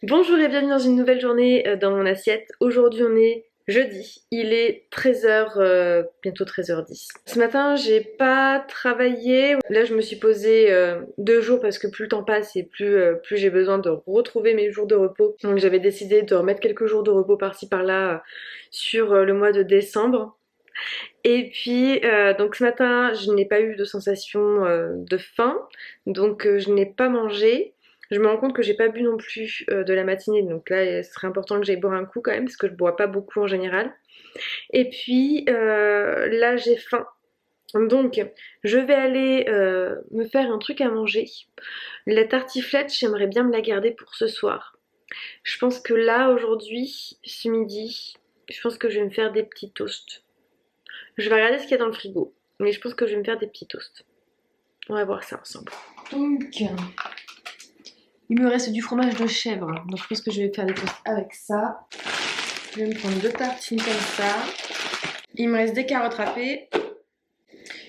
Bonjour et bienvenue dans une nouvelle journée dans mon assiette. Aujourd'hui on est jeudi, il est 13h, bientôt 13h10. Ce matin j'ai pas travaillé, là je me suis posée 2 jours parce que plus le temps passe et plus j'ai besoin de retrouver mes jours de repos. Donc j'avais décidé de remettre quelques jours de repos par-ci par-là sur le mois de décembre. Et puis donc ce matin je n'ai pas eu de sensation de faim, donc je n'ai pas mangé. Je me rends compte que j'ai pas bu non plus de la matinée, donc là ce serait important que j'aille boire un coup quand même parce que je bois pas beaucoup en général. Et puis là j'ai faim, donc je vais aller me faire un truc à manger. La tartiflette, j'aimerais bien me la garder pour ce soir. Je pense que là aujourd'hui, ce midi, je pense que je vais me faire des petits toasts. Je vais regarder ce qu'il y a dans le frigo, mais je pense que je vais me faire des petits toasts. On va voir ça ensemble. Donc, il me reste du fromage de chèvre, donc je pense que je vais faire des toasts avec ça. Je vais me prendre 2 tartines comme ça. Il me reste des carottes râpées.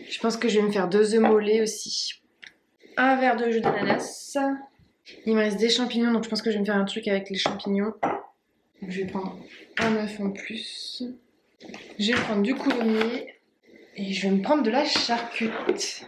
Je pense que je vais me faire 2 œufs mollets aussi. Un verre de jus d'ananas. Il me reste des champignons, donc je pense que je vais me faire un truc avec les champignons. Donc je vais prendre un œuf en plus. Je vais prendre du coulommiers. Et je vais me prendre de la charcute.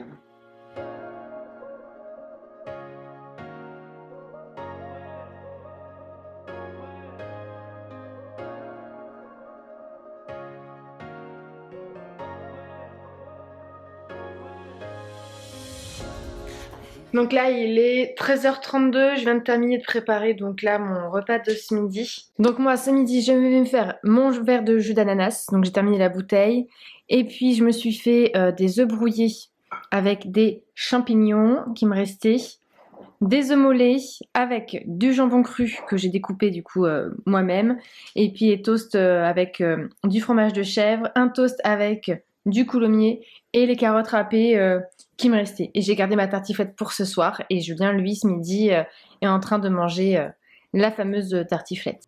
Donc là il est 13h32, je viens de terminer de préparer donc là mon repas de ce midi. Donc moi ce midi je vais me faire mon verre de jus d'ananas, donc j'ai terminé la bouteille. Et puis je me suis fait des œufs brouillés avec des champignons qui me restaient, des œufs mollets avec du jambon cru que j'ai découpé du coup moi-même. Et puis les toasts avec du fromage de chèvre, un toast avec du coulommiers et les carottes râpées qui me restaient. Et j'ai gardé ma tartiflette pour ce soir et Julien lui ce midi est en train de manger la fameuse tartiflette.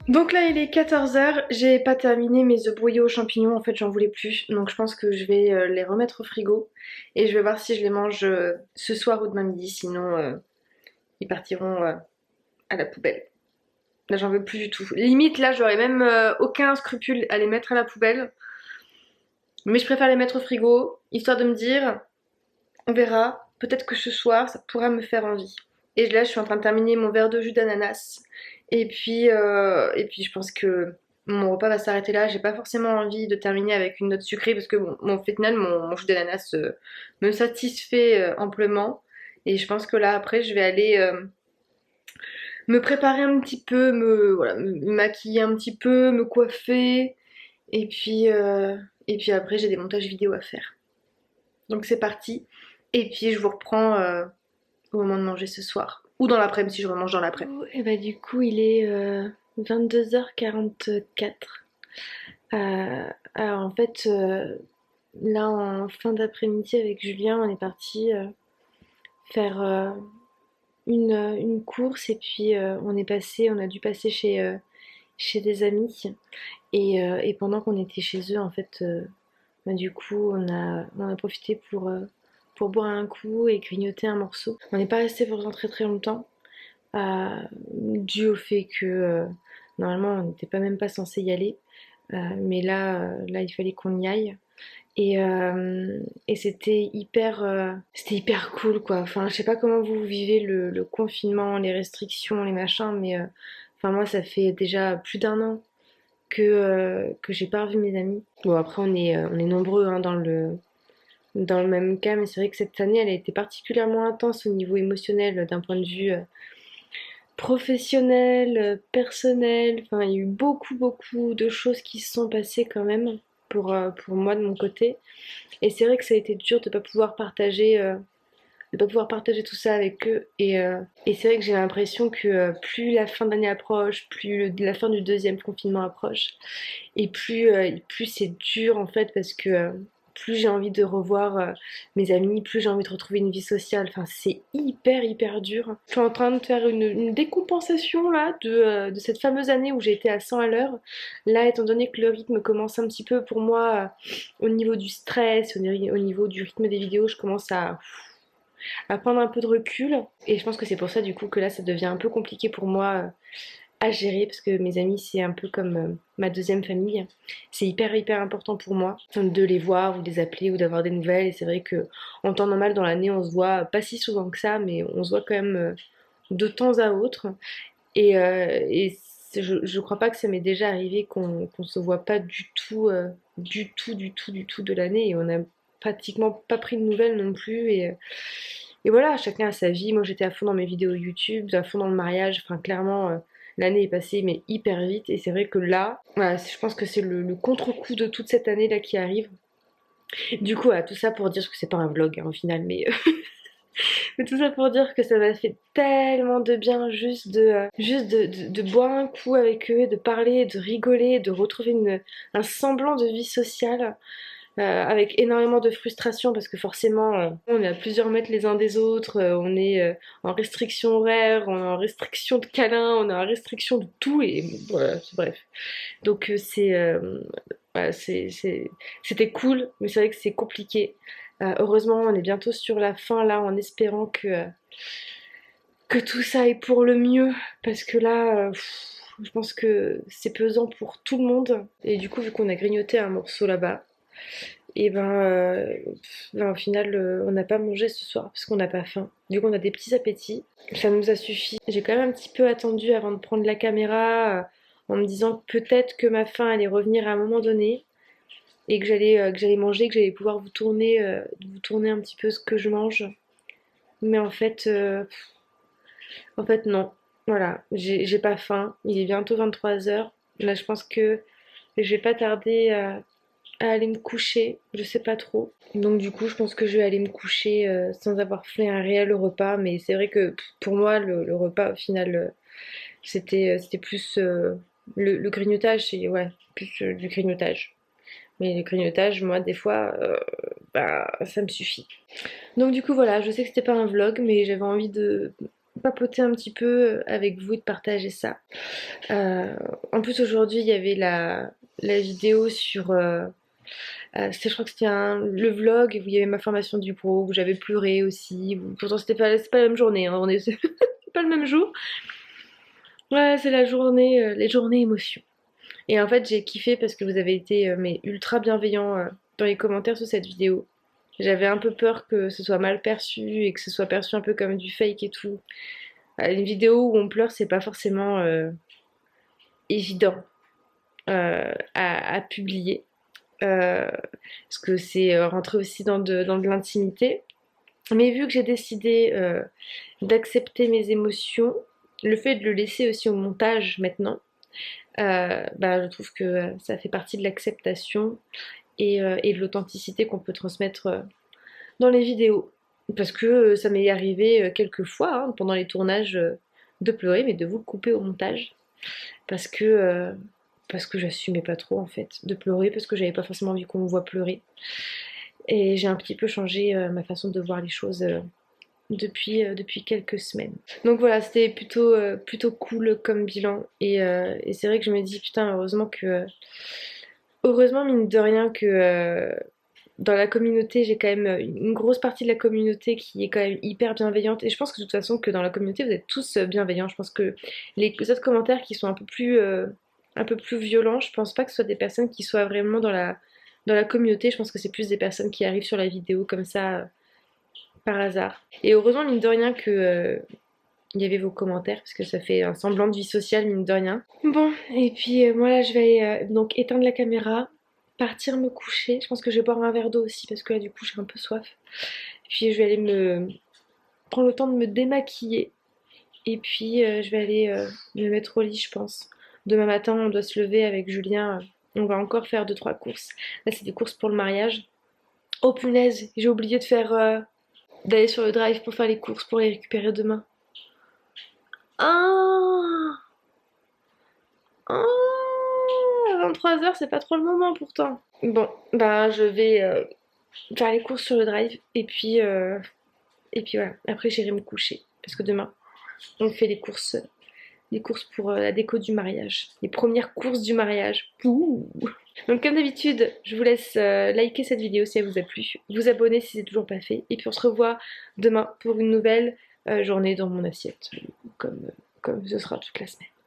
Donc là il est 14h, j'ai pas terminé mes œufs brouillés aux champignons, en fait j'en voulais plus, donc je pense que je vais les remettre au frigo et je vais voir si je les mange ce soir ou demain midi, sinon ils partiront à la poubelle. Là j'en veux plus du tout. Limite là j'aurais même aucun scrupule à les mettre à la poubelle, mais je préfère les mettre au frigo, histoire de me dire, on verra, peut-être que ce soir ça pourra me faire envie. Et là je suis en train de terminer mon verre de jus d'ananas. Et puis je pense que mon repas va s'arrêter là. J'ai pas forcément envie de terminer avec une note sucrée parce que bon, au final, mon jus d'ananas me satisfait amplement. Et je pense que là, après, je vais aller me préparer un petit peu, voilà, me maquiller un petit peu, me coiffer. Et puis après, j'ai des montages vidéo à faire. Donc c'est parti. Et puis je vous reprends au moment de manger ce soir. Ou dans l'après-midi si je remange dans l'après-midi. Et bah du coup il est 22h44. Alors en fait là en fin d'après-midi avec Julien on est parti faire une course et puis on a dû passer chez des amis et pendant qu'on était chez eux en fait bah, du coup on a profité pour boire un coup et grignoter un morceau. On n'est pas resté vraiment très très longtemps, dû au fait que normalement on n'était pas même pas censé y aller, mais là il fallait qu'on y aille. Et c'était hyper cool quoi. Enfin, je sais pas comment vous vivez le confinement, les restrictions, les machins, mais enfin moi ça fait déjà plus d'1 an que j'ai pas revu mes amis. Bon après on est nombreux hein, dans le même cas, mais c'est vrai que cette année elle a été particulièrement intense au niveau émotionnel d'un point de vue professionnel, personnel. Enfin il y a eu beaucoup de choses qui se sont passées quand même pour moi de mon côté. Et c'est vrai que ça a été dur de pas pouvoir partager tout ça avec eux. Et c'est vrai que j'ai l'impression que plus la fin d'année approche, plus la fin du deuxième confinement approche, et plus c'est dur en fait parce que plus j'ai envie de revoir mes amis, plus j'ai envie de retrouver une vie sociale. Enfin, c'est hyper dur. Je suis en train de faire une décompensation là de cette fameuse année où j'ai été à 100 à l'heure. Là, étant donné que le rythme commence un petit peu pour moi au niveau du stress, au niveau du rythme des vidéos, je commence à prendre un peu de recul. Et je pense que c'est pour ça du coup que là ça devient un peu compliqué pour moi à gérer parce que mes amis c'est un peu comme ma deuxième famille. C'est hyper important pour moi de les voir ou de les appeler ou d'avoir des nouvelles. Et c'est vrai que en temps normal dans l'année on se voit pas si souvent que ça, mais on se voit quand même de temps à autre. Je crois pas que ça m'est déjà arrivé qu'on se voit pas du tout, du tout de l'année et on a pratiquement pas pris de nouvelles non plus. Et voilà, chacun a sa vie. Moi, j'étais à fond dans mes vidéos YouTube, à fond dans le mariage. Enfin, clairement, l'année est passée, mais hyper vite. Et c'est vrai que là, voilà, je pense que c'est le contre-coup de toute cette année là qui arrive. Du coup, voilà, tout ça pour dire que c'est pas un vlog hein, au final, mais tout ça pour dire que ça m'a fait tellement de bien juste de boire un coup avec eux, de parler, de rigoler, de retrouver un semblant de vie sociale. Avec énormément de frustration parce que forcément on est à plusieurs mètres les uns des autres, on est en restriction horaire, on est en restriction de câlins, on est en restriction de tout et voilà, bref. Donc voilà, c'était cool, mais c'est vrai que c'est compliqué. Heureusement on est bientôt sur la fin là en espérant que tout ça est pour le mieux parce que là je pense que c'est pesant pour tout le monde et du coup vu qu'on a grignoté un morceau là-bas et ben, au final, on n'a pas mangé ce soir parce qu'on n'a pas faim. Du coup, on a des petits appétits. Ça nous a suffi. J'ai quand même un petit peu attendu avant de prendre la caméra en me disant que peut-être que ma faim allait revenir à un moment donné et que j'allais manger, que j'allais pouvoir vous tourner un petit peu ce que je mange. Mais en fait non. Voilà, j'ai pas faim. Il est bientôt 23 h. Là, je pense que je vais pas tarder à aller me coucher, je sais pas trop. Donc du coup, je pense que je vais aller me coucher sans avoir fait un réel repas. Mais c'est vrai que pour moi, le repas au final, c'était plus le grignotage, c'est ouais, plus du grignotage. Mais le grignotage, moi, des fois, bah, ça me suffit. Donc du coup, voilà, je sais que c'était pas un vlog, mais j'avais envie de papoter un petit peu avec vous et de partager ça. En plus, aujourd'hui, il y avait la vidéo sur je crois que c'était le vlog où il y avait ma formation du pro, où j'avais pleuré aussi. Pourtant, c'est pas la même journée, hein, c'est pas le même jour. Ouais, c'est la journée, les journées émotions. Et en fait, j'ai kiffé parce que vous avez été mais ultra bienveillants dans les commentaires sur cette vidéo. J'avais un peu peur que ce soit mal perçu et que ce soit perçu un peu comme du fake et tout. Une vidéo où on pleure, c'est pas forcément évident à publier. Parce que c'est rentrer aussi dans de l'intimité. Mais vu que j'ai décidé d'accepter mes émotions, le fait de le laisser aussi au montage maintenant, bah, je trouve que ça fait partie de l'acceptation et de l'authenticité qu'on peut transmettre dans les vidéos. Parce que ça m'est arrivé quelques fois hein, pendant les tournages de pleurer, mais de vous couper au montage. Parce que, euh, parce que j'assumais pas trop en fait de pleurer, parce que j'avais pas forcément envie qu'on me voit pleurer. Et j'ai un petit peu changé ma façon de voir les choses depuis quelques semaines. Donc voilà, c'était plutôt cool comme bilan. Et c'est vrai que je me dis, putain, heureusement mine de rien que dans la communauté, j'ai quand même une grosse partie de la communauté qui est quand même hyper bienveillante. Et je pense que de toute façon, que dans la communauté, vous êtes tous bienveillants. Je pense que les autres commentaires qui sont un peu plus violents, je pense pas que ce soit des personnes qui soient vraiment dans la communauté. Je pense que c'est plus des personnes qui arrivent sur la vidéo comme ça par hasard. Et heureusement, mine de rien, que il y avait vos commentaires parce que ça fait un semblant de vie sociale mine de rien. Bon, et puis moi là je vais aller donc éteindre la caméra, partir me coucher. Je pense que je vais boire un verre d'eau aussi parce que là du coup j'ai un peu soif. Et puis je vais aller me prendre le temps de me démaquiller. Et puis je vais aller me mettre au lit je pense. Demain matin on doit se lever avec Julien. On va encore faire 2-3 courses. Là c'est des courses pour le mariage. Oh punaise, j'ai oublié de faire d'aller sur le drive pour faire les courses pour les récupérer demain. Ah, ah 23h, c'est pas trop le moment pourtant. Bon, bah je vais faire les courses sur le drive et puis voilà. Après j'irai me coucher parce que demain on fait les courses pour la déco du mariage, les premières courses du mariage. Ouh. Donc comme d'habitude, je vous laisse liker cette vidéo si elle vous a plu, vous abonner si c'est toujours pas fait, et puis on se revoit demain pour une nouvelle journée dans mon assiette, comme ce sera toute la semaine.